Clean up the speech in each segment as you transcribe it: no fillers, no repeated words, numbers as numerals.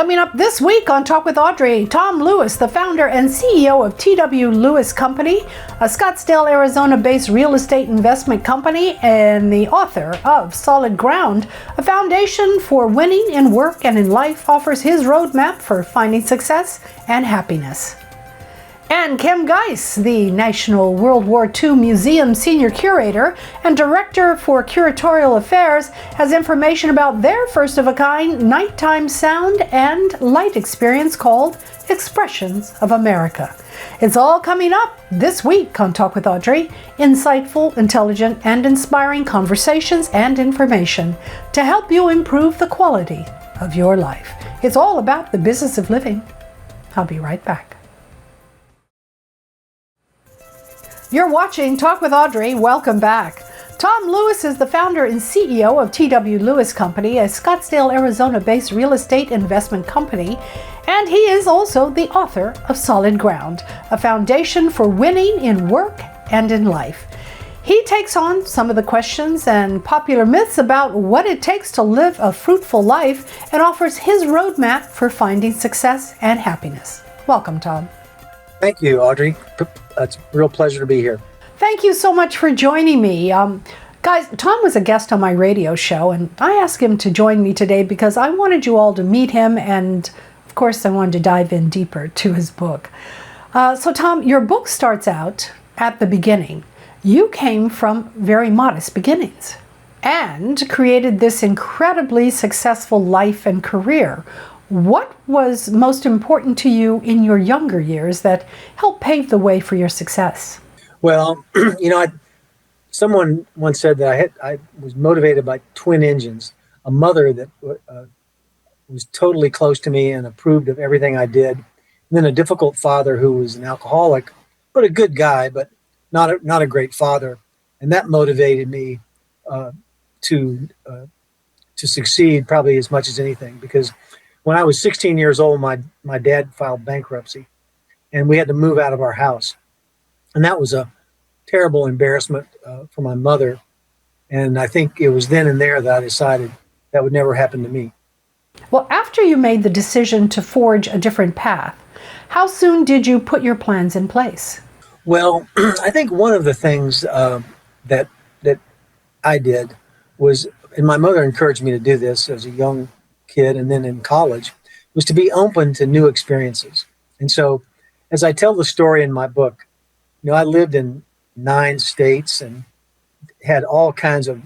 Coming up this week on Talk with Audrey, Tom Lewis, the founder and CEO of TW Lewis Company, a Scottsdale, Arizona-based real estate investment company, and the author of Solid Ground, a foundation for winning in work and in life, offers his roadmap for finding success and happiness. And Kim Guise, the National WW2 Museum Senior Curator and Director for Curatorial Affairs, has information about their first-of-a-kind nighttime sound and light experience called Expressions of America. It's all coming up this week on Talk with Audrey. Insightful, intelligent, and inspiring conversations and information to help you improve the quality of your life. It's all about the business of living. I'll be right back. You're watching Talk with Audrey. Welcome back. Tom Lewis is the founder and CEO of TW Lewis Company, a Scottsdale, Arizona-based real estate investment company, and he is also the author of Solid Ground, a foundation for winning in work and in life. He takes on some of the questions and popular myths about what it takes to live a fruitful life and offers his roadmap for finding success and happiness. Welcome, Tom. Thank you, Audrey. It's a real pleasure to be here. Thank you so much for joining me. Guys, Tom was a guest on my radio show, and I asked him to join me today because I wanted you all to meet him, and of course I wanted to dive in deeper to his book. So Tom, your book starts out at the beginning. You came from very modest beginnings and created this incredibly successful life and career. What was most important to you in your younger years that helped pave the way for your success? Well, someone once said that I was motivated by twin engines, a mother that was totally close to me and approved of everything I did, and then a difficult father who was an alcoholic, but a good guy, but not a great father. And that motivated me to succeed probably as much as anything, because when I was 16 years old, my dad filed bankruptcy, and we had to move out of our house. And that was a terrible embarrassment for my mother. And I think it was then and there that I decided that would never happen to me. Well, after you made the decision to forge a different path, how soon did you put your plans in place? Well, I think one of the things that I did was, and my mother encouraged me to do this as a young kid and then in college, was to be open to new experiences. And so as I tell the story in my book, I lived in 9 states and had all kinds of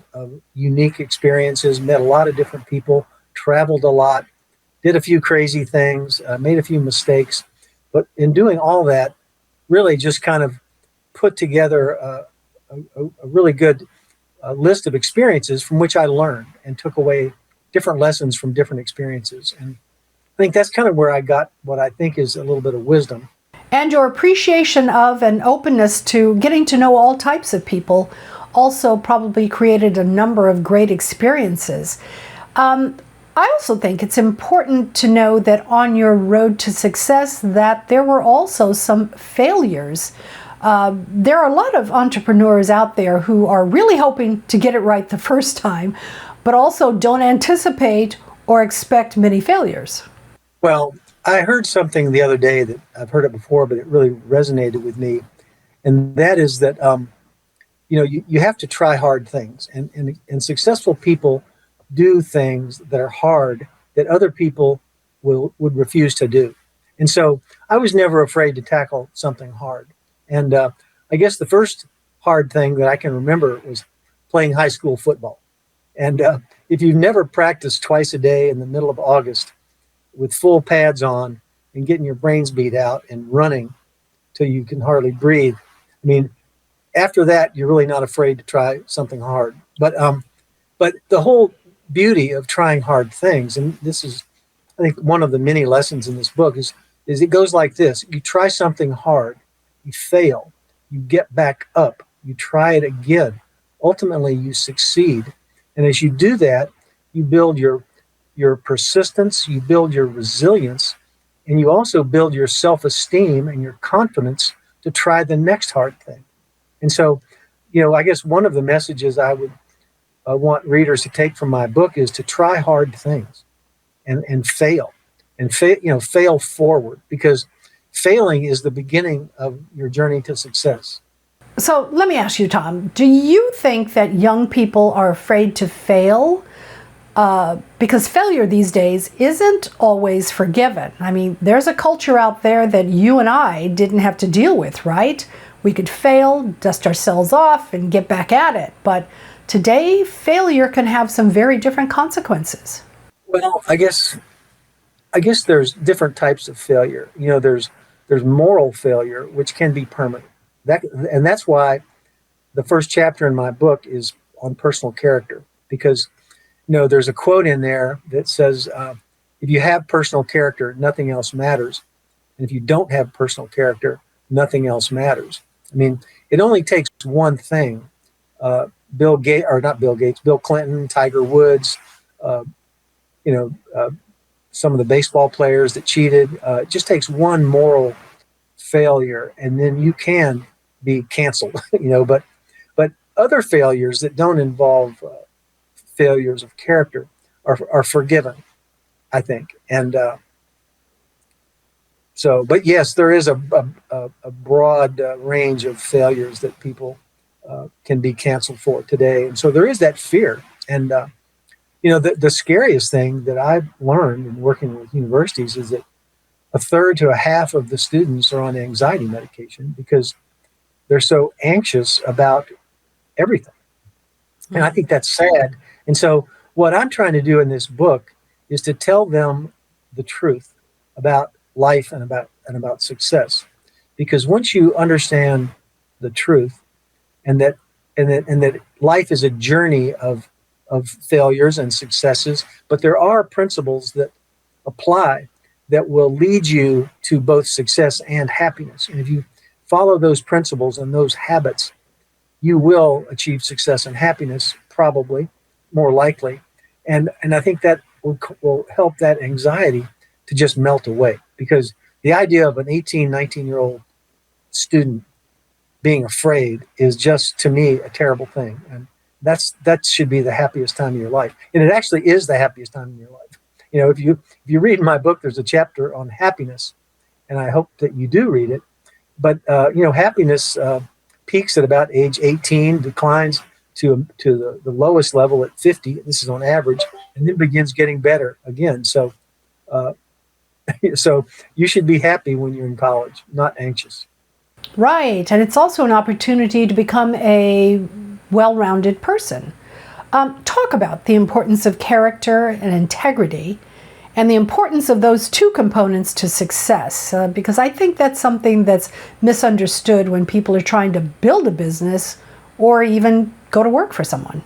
unique experiences, met a lot of different people, traveled a lot, did a few crazy things, made a few mistakes. But in doing all that, really just kind of put together a really good list of experiences from which I learned and took away different lessons from different experiences. And I think that's kind of where I got what I think is a little bit of wisdom. And your appreciation of and openness to getting to know all types of people also probably created a number of great experiences. I also think it's important to know that on your road to success that there were also some failures. There are a lot of entrepreneurs out there who are really hoping to get it right the first time, but also don't anticipate or expect many failures. Well, I heard something the other day that I've heard it before, but it really resonated with me. And that is that, you have to try hard things, and successful people do things that are hard that other people would refuse to do. And so I was never afraid to tackle something hard. And I guess the first hard thing that I can remember was playing high school football. And if you've never practiced twice a day in the middle of August with full pads on and getting your brains beat out and running till you can hardly breathe, I mean, after that, you're really not afraid to try something hard. But the whole beauty of trying hard things, and this is, I think, one of the many lessons in this book, is it goes like this. You try something hard, you fail, you get back up, you try it again. Ultimately, you succeed. And as you do that, you build your persistence, you build your resilience, and you also build your self-esteem and your confidence to try the next hard thing. And so, I guess one of the messages I would want readers to take from my book is to try hard things and fail. and fail forward, because failing is the beginning of your journey to success. So let me ask you, Tom, do you think that young people are afraid to fail? Because failure these days isn't always forgiven. I mean, there's a culture out there that you and I didn't have to deal with, right? We could fail, dust ourselves off, and get back at it. But today, failure can have some very different consequences. Well, I guess there's different types of failure. There's moral failure, which can be permanent. That's why the first chapter in my book is on personal character, because there's a quote in there that says, if you have personal character, nothing else matters. And if you don't have personal character, nothing else matters. I mean, it only takes one thing. Bill Clinton, Tiger Woods, some of the baseball players that cheated. It just takes one moral failure, and then you can be canceled. But other failures that don't involve failures of character are forgiven, I think. And but yes, there is a broad range of failures that people can be canceled for today. And so there is that fear. And, the scariest thing that I've learned in working with universities is that a third to a half of the students are on anxiety medication because they're so anxious about everything. And I think that's sad. And so what I'm trying to do in this book is to tell them the truth about life and about success. Because once you understand the truth, and that life is a journey of failures and successes, but there are principles that apply that will lead you to both success and happiness. And if you follow those principles and those habits, you will achieve success and happiness, probably, more likely. And I think that will help that anxiety to just melt away, because the idea of an 18, 19-year-old student being afraid is just, to me, a terrible thing. And that should be the happiest time of your life. And it actually is the happiest time in your life. If you read my book, there's a chapter on happiness, and I hope that you do read it. But happiness peaks at about age 18, declines to the lowest level at 50. This is on average, and then begins getting better again. So, so you should be happy when you're in college, not anxious. Right, and it's also an opportunity to become a well-rounded person. Talk about the importance of character and integrity, and the importance of those two components to success, because I think that's something that's misunderstood when people are trying to build a business or even go to work for someone.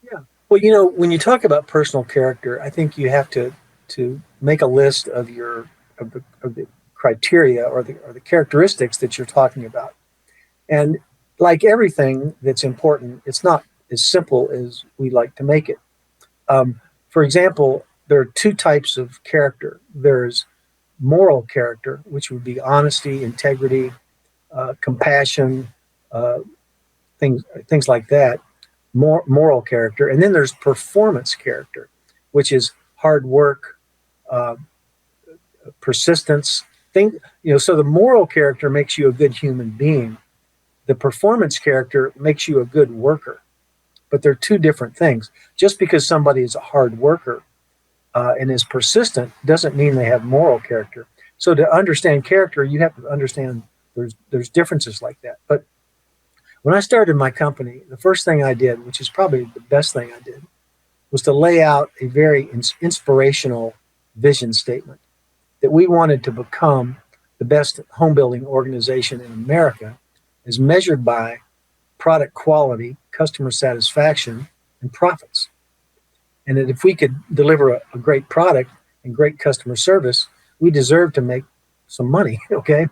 Yeah. Well, when you talk about personal character, I think you have to make a list of the criteria or the characteristics that you're talking about. And like everything that's important, it's not as simple as we like to make it. For example, there are two types of character. There's moral character, which would be honesty, integrity, compassion, things like that. Moral character. And then there's performance character, which is hard work, persistence. So the moral character makes you a good human being. The performance character makes you a good worker. But they're two different things. Just because somebody is a hard worker and is persistent doesn't mean they have moral character. So to understand character, you have to understand there's differences like that. But when I started my company, the first thing I did, which is probably the best thing I did, was to lay out a very inspirational vision statement that we wanted to become the best home building organization in America as measured by product quality, customer satisfaction, and profits. And that if we could deliver a great product and great customer service, we deserve to make some money, okay?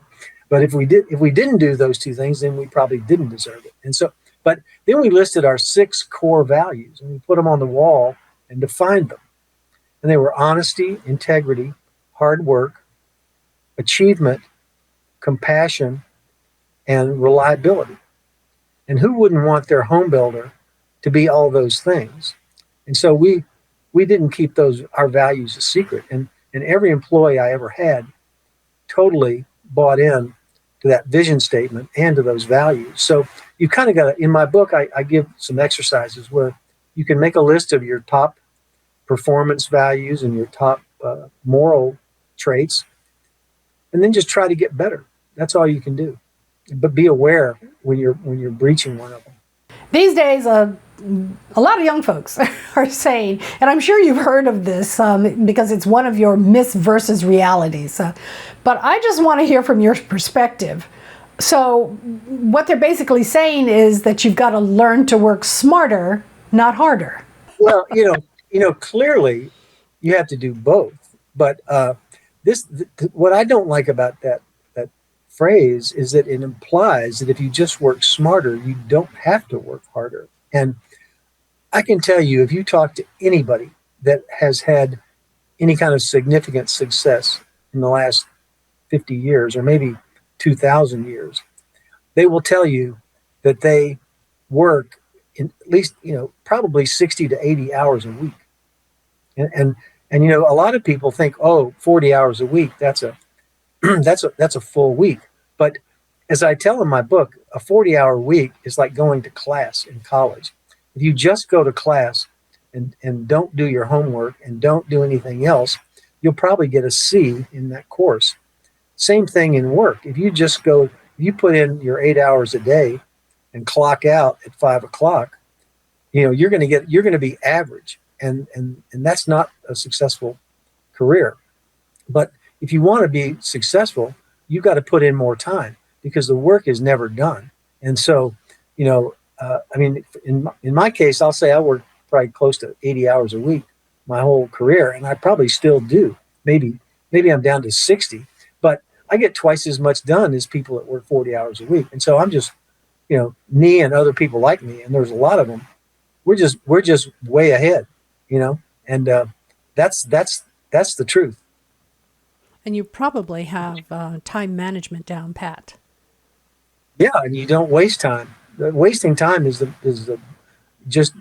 But if we didn't do those two things, then we probably didn't deserve it. And so, but then we listed our 6 core values and we put them on the wall and defined them. And they were honesty, integrity, hard work, achievement, compassion, and reliability. And who wouldn't want their home builder to be all those things? And so we didn't keep our values a secret. And And every employee I ever had totally bought in to that vision statement and to those values. So you kind of got to, in my book, I give some exercises where you can make a list of your top performance values and your top moral traits, and then just try to get better. That's all you can do. But be aware when you're breaching one of them. These days, a lot of young folks are saying, and I'm sure you've heard of this because it's one of your myths versus realities, but I just want to hear from your perspective. So what they're basically saying is that you've got to learn to work smarter, not harder. Well, clearly you have to do both. But what I don't like about that phrase is that it implies that if you just work smarter, you don't have to work harder. And I can tell you, if you talk to anybody that has had any kind of significant success in the last 50 years or maybe 2,000 years, they will tell you that they work in at least, probably 60 to 80 hours a week. And a lot of people think, 40 hours a week, that's a that's a full week. But as I tell in my book, a 40-hour week is like going to class in college. If you just go to class and don't do your homework and don't do anything else, you'll probably get a C in that course. Same thing in work. If you put in your 8 hours a day and clock out at 5 o'clock, you're going to be average. And that's not a successful career. But if you want to be successful, you've got to put in more time because the work is never done. And so, in my case, I'll say I worked probably close to 80 hours a week my whole career, and I probably still do. Maybe I'm down to 60, but I get twice as much done as people that work 40 hours a week. And so I'm just, me and other people like me, and there's a lot of them. We're just way ahead, and that's the truth. And you probably have time management down pat. Yeah, and you don't waste time. Wasting time is just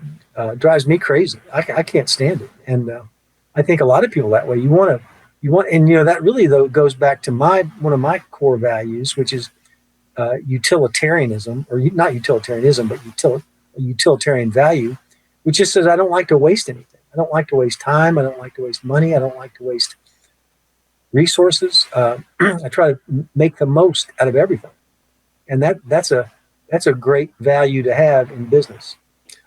drives me crazy. I can't stand it, and I think a lot of people that way. You want, and that really though goes back to one of my core values, which is utilitarianism, or not utilitarianism, but utilitarian value, which just says I don't like to waste anything. I don't like to waste time. I don't like to waste money. I don't like to waste resources. I try to make the most out of everything, and that's a great value to have in business,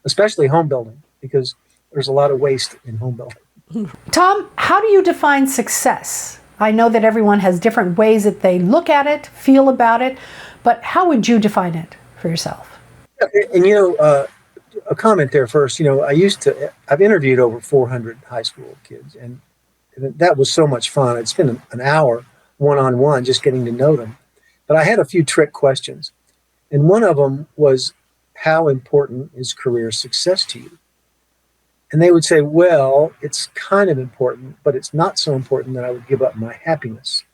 especially home building, because there's a lot of waste in home building. Tom, how do you define success? I know that everyone has different ways that they look at it, feel about it, but how would you define it for yourself? And a comment there first. I've interviewed over 400 high school kids, and that was so much fun. I'd spend an hour one-on-one just getting to know them. But I had a few trick questions. And one of them was, how important is career success to you? And they would say, well, it's kind of important, but it's not so important that I would give up my happiness.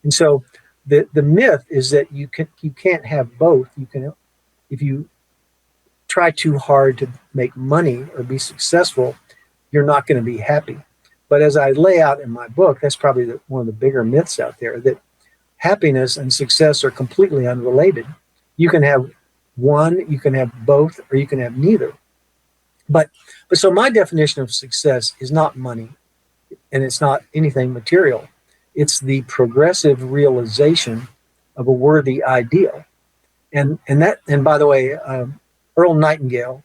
And so the myth is that you can't have both. If you try too hard to make money or be successful, you're not going to be happy. But as I lay out in my book, that's probably one of the bigger myths out there, that happiness and success are completely unrelated. You can have one, you can have both, or you can have neither. But so my definition of success is not money, and it's not anything material. It's the progressive realization of a worthy ideal. And by the way, Earl Nightingale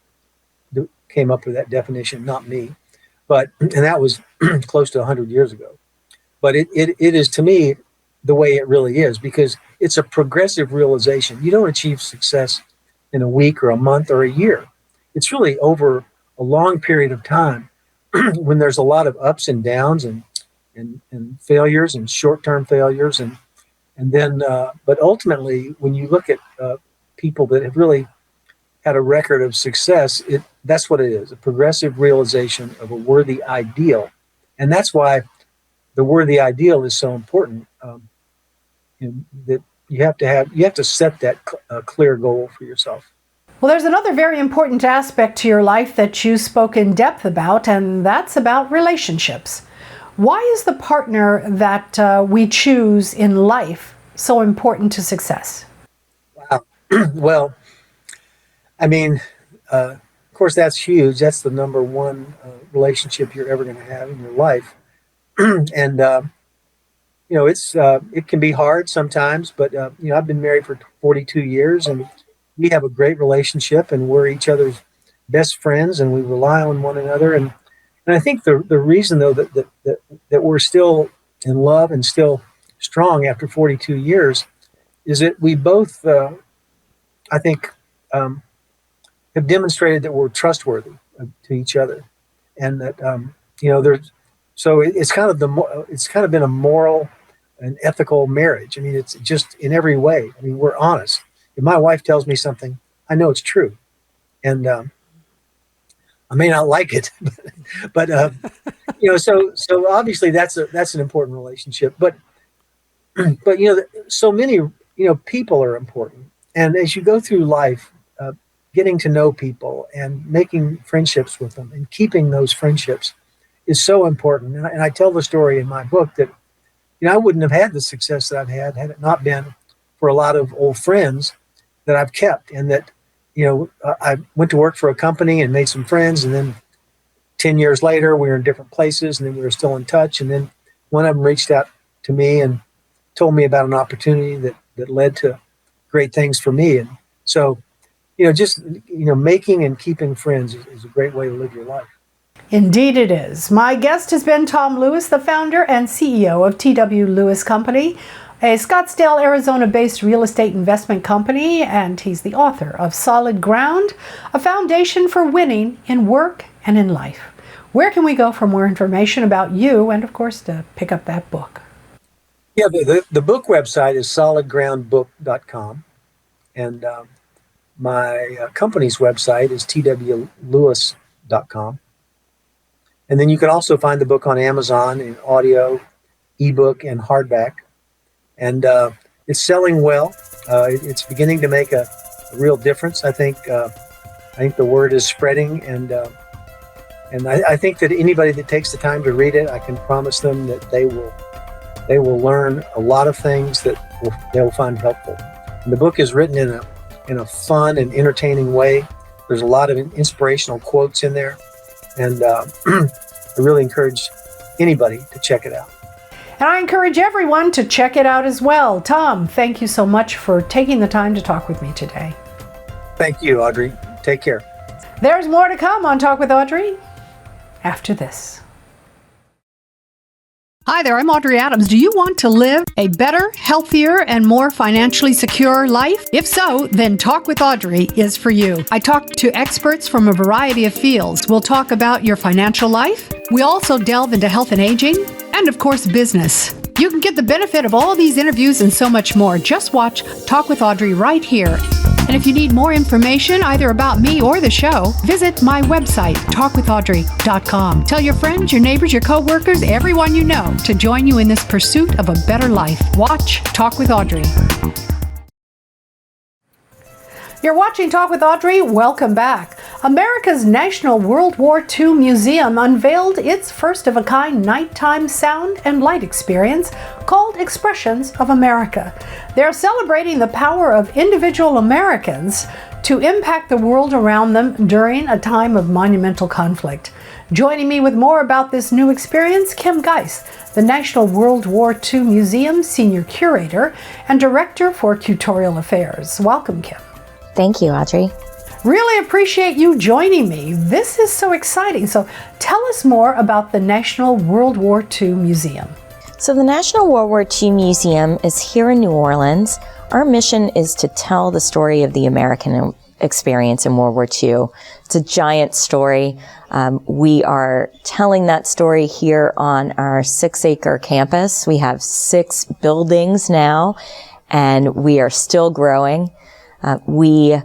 came up with that definition, not me. And that was close to 100 years ago. But it is, to me, the way it really is, because it's a progressive realization. You don't achieve success in a week or a month or a year. It's really over a long period of time when there's a lot of ups and downs and failures and short-term failures. And then, but ultimately, when you look at people that have really had a record of success, that's what it is, a progressive realization of a worthy ideal. And that's why the worthy ideal is so important, that you have to set that clear goal for yourself. Well, there's another very important aspect to your life that you spoke in depth about, and that's about relationships. Why is the partner that we choose in life so important to success? Wow. Well, I mean, of course, that's huge. That's the number one relationship you're ever going to have in your life. And it can be hard sometimes, but I've been married for 42 years, and we have a great relationship, and we're each other's best friends, and we rely on one another. And I think the reason though that we're still in love and still strong after 42 years is that we both, I think, have demonstrated that we're trustworthy to each other, and that there's so it's kind of been a moral and ethical marriage. I mean, it's just in every way. I mean, we're honest. If my wife tells me something, I know it's true, and I may not like it, but so obviously that's an important relationship. But so many people are important, and as you go through life, getting to know people and making friendships with them and keeping those friendships is so important. And I tell the story in my book that I wouldn't have had the success that I've had it not been for a lot of old friends that I've kept, and that I went to work for a company and made some friends, and then 10 years later we were in different places, and then we were still in touch, and then one of them reached out to me and told me about an opportunity that led to great things for me. And so making and keeping friends is a great way to live your life. Indeed it is. My guest has been Tom Lewis, the founder and CEO of TW Lewis Company, a Scottsdale, Arizona-based real estate investment company, and he's the author of Solid Ground, a foundation for winning in work and in life. Where can we go for more information about you and, of course, to pick up that book? Yeah, the book website is solidgroundbook.com, and my company's website is twlewis.com. And then you can also find the book on Amazon in audio, ebook, and hardback. And it's selling well. It's beginning to make a real difference. I think the word is spreading, and I think that anybody that takes the time to read it, I can promise them that they will learn a lot of things that they'll find helpful. And the book is written in a fun and entertaining way. There's a lot of inspirational quotes in there, and I really encourage anybody to check it out. And I encourage everyone to check it out as well. Tom, thank you so much for taking the time to talk with me today. Thank you, Audrey. Take care. There's more to come on Talk with Audrey after this. Hi there, I'm Audrey Adams. Do you want to live a better, healthier, and more financially secure life? If so, then Talk with Audrey is for you. I talk to experts from a variety of fields. We'll talk about your financial life. We also delve into health and aging, and of course, business. You can get the benefit of all these interviews and so much more. Just watch Talk with Audrey right here. And if you need more information, either about me or the show, visit my website, talkwithaudrey.com. Tell your friends, your neighbors, your coworkers, everyone you know to join you in this pursuit of a better life. Watch Talk with Audrey. You're watching Talk with Audrey. Welcome back. America's National World War II Museum unveiled its first-of-a-kind nighttime sound and light experience called Expressions of America. They're celebrating the power of individual Americans to impact the world around them during a time of monumental conflict. Joining me with more about this new experience, Kim Guise, the National World War II Museum Senior Curator and Director for Curatorial Affairs. Welcome, Kim. Thank you, Audrey. Really appreciate you joining me. This is so exciting. So tell us more about the National World War II Museum. So the National World War II Museum is here in New Orleans. Our mission is to tell the story of the American experience in World War II. It's a giant story. We are telling that story here on our 6-acre campus. We have 6 buildings now, and we are still growing. We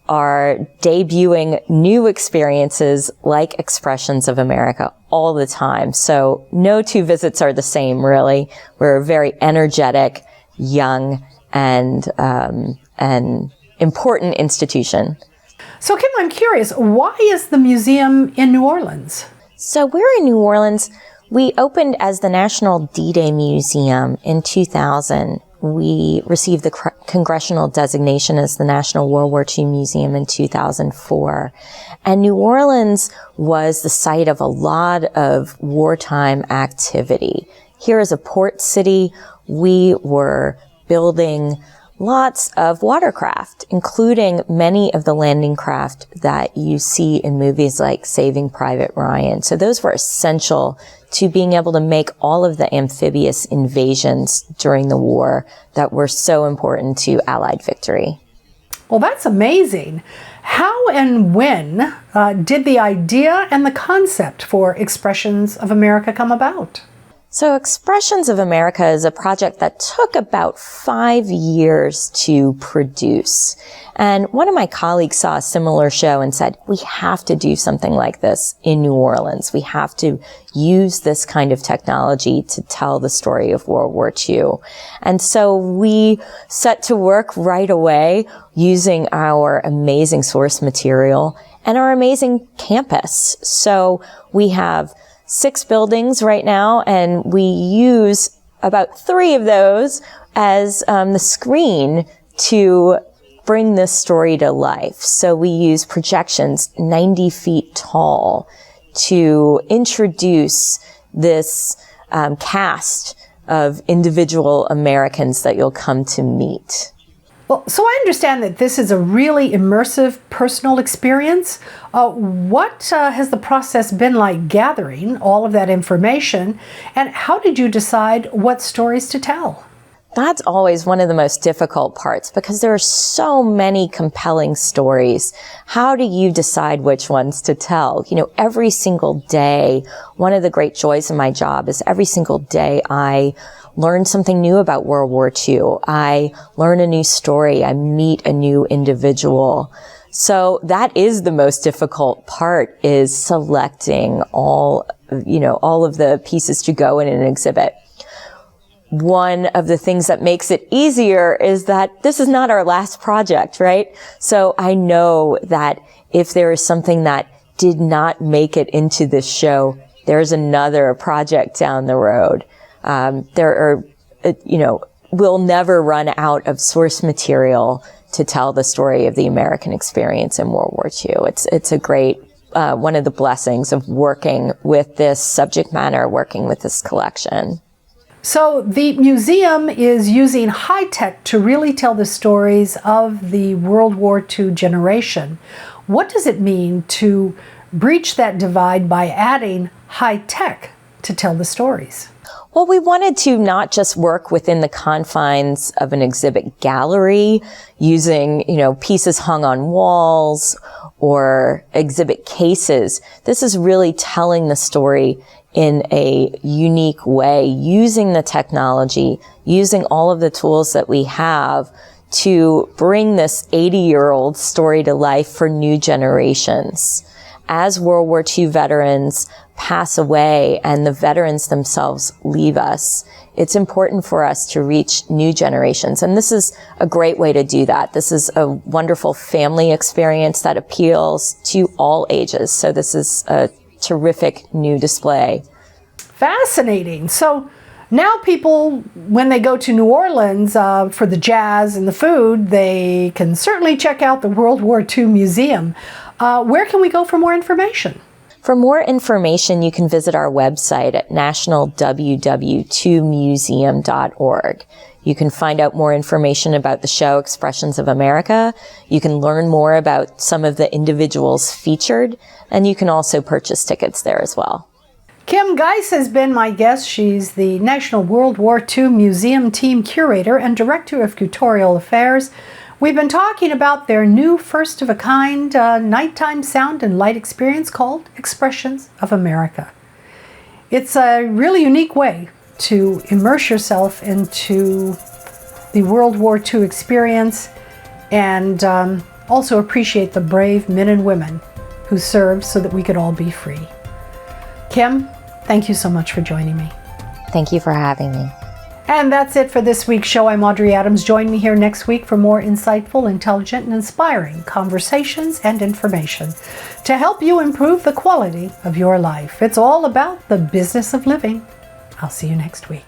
are debuting new experiences like Expressions of America all the time. So no 2 visits are the same, really. We're a very energetic, young, and important institution. So Kim, I'm curious, why is the museum in New Orleans? So we're in New Orleans. We opened as the National D-Day Museum in 2000. We received the congressional designation as the National World War II Museum in 2004. And New Orleans was the site of a lot of wartime activity. Here as a port city, we were building lots of watercraft, including many of the landing craft that you see in movies like Saving Private Ryan. So those were essential to being able to make all of the amphibious invasions during the war that were so important to Allied victory. Well, that's amazing. How and when did the idea and the concept for Expressions of America come about? So Expressions of America is a project that took about 5 years to produce. And one of my colleagues saw a similar show and said, we have to do something like this in New Orleans. We have to use this kind of technology to tell the story of World War II. And so we set to work right away using our amazing source material and our amazing campus. So we have 6 buildings right now, and we use about 3 of those as the screen to bring this story to life. So we use projections 90 feet tall to introduce this cast of individual Americans that you'll come to meet. Well, so I understand that this is a really immersive personal experience. What has the process been like gathering all of that information, and how did you decide what stories to tell? That's always one of the most difficult parts because there are so many compelling stories. How do you decide which ones to tell? You know, every single day, one of the great joys of my job is every single day I learn something new about World War II. I learn a new story. I meet a new individual. So that is the most difficult part, is selecting all of the pieces to go in an exhibit. One of the things that makes it easier is that this is not our last project, right? So I know that if there is something that did not make it into this show, there's another project down the road. We'll never run out of source material to tell the story of the American experience in World War II. It's a great, one of the blessings of working with this subject matter, working with this collection. So the museum is using high tech to really tell the stories of the World War II generation. What does it mean to breach that divide by adding high tech to tell the stories? Well, we wanted to not just work within the confines of an exhibit gallery using, pieces hung on walls or exhibit cases. This is really telling the story in a unique way, using the technology, using all of the tools that we have to bring this 80-year-old story to life for new generations. As World War II veterans pass away and the veterans themselves leave us, it's important for us to reach new generations. And this is a great way to do that. This is a wonderful family experience that appeals to all ages. So this is a terrific new display. Fascinating. So now people, when they go to New Orleans for the jazz and the food, they can certainly check out the World War II Museum. Where can we go for more information? For more information, you can visit our website at National WW2 Museum.org. You can find out more information about the show Expressions of America. You can learn more about some of the individuals featured, and you can also purchase tickets there as well. Kim Guise has been my guest. She's the National World War II Museum Team Curator and Director of Curatorial Affairs. We've been talking about their new first-of-a-kind nighttime sound and light experience called Expressions of America. It's a really unique way to immerse yourself into the World War II experience and also appreciate the brave men and women who served so that we could all be free. Kim, thank you so much for joining me. Thank you for having me. And that's it for this week's show. I'm Audrey Adams. Join me here next week for more insightful, intelligent, and inspiring conversations and information to help you improve the quality of your life. It's all about the business of living. I'll see you next week.